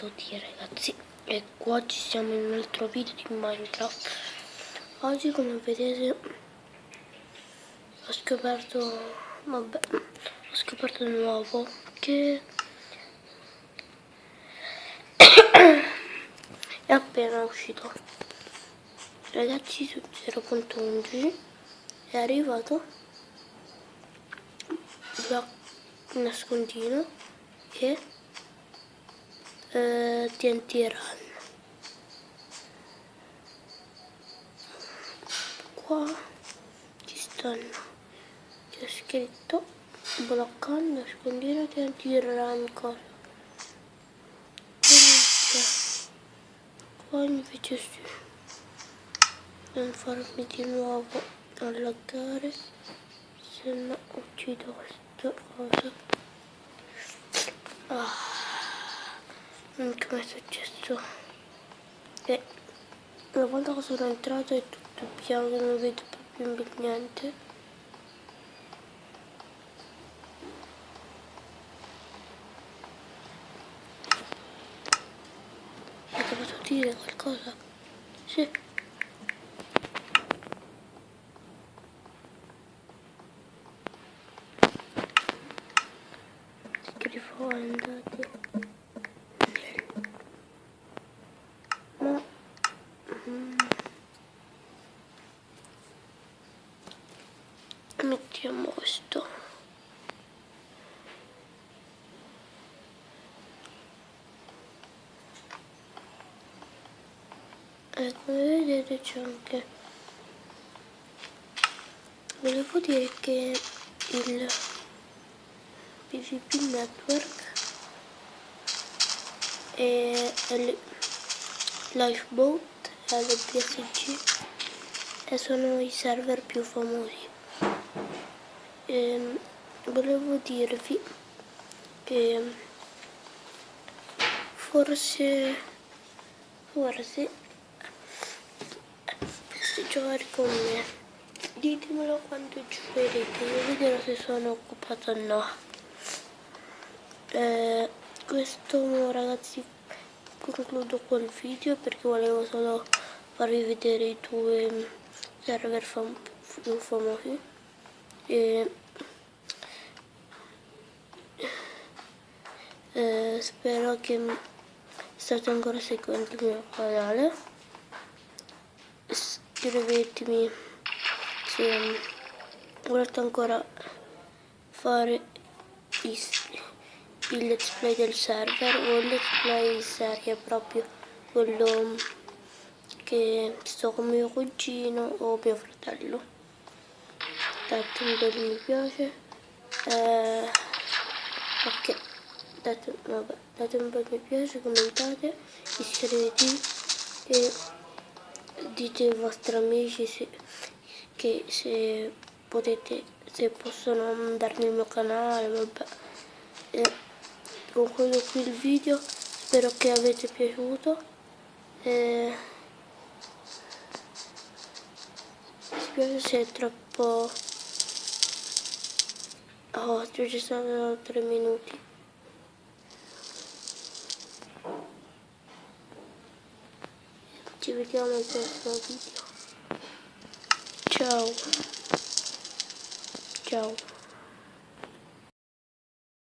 tutti ragazzi, e oggi siamo in un altro video di Minecraft. Oggi, come vedete, ho scoperto di nuovo che è appena uscito, ragazzi. Su 0.11 è arrivato block nascondino e TNT Run. Qua ci stanno, c'è scritto bloccando nascondino TNT Run cosa. Qua invece sì. Non farmi di nuovo allaggare, se no uccido questa cosa. Come è successo? Una volta che sono entrato è tutto bianco, non vedo proprio niente. Ti posso dire qualcosa? Sì. Scrivo andate. Ma mettiamo questo. E come vedete c'è anche, volevo dire che il PvP Network e Lifeboat e LPSG e sono i server più famosi. Volevo dirvi che forse potete giocare con me. Ditemelo quando giocherete, io vedrò se sono occupata o no. Questo ragazzi concludo col video perché volevo solo farvi vedere i due server più famosi. Spero che state ancora seguendo il mio canale. Iscrivetemi se volete ancora fare il let's play del server o il let's play serie, proprio quello che sto con mio cugino o mio fratello. Date un bel mi piace, ok, date un bel mi piace, commentate, iscrivetevi e dite ai vostri amici se potete, se possono darmi il mio canale. Vabbè, concludo qui il video, spero che avete piaciuto. Mi spiace se è troppo. Ci sono 3 minuti. Ci vediamo al prossimo video. Ciao.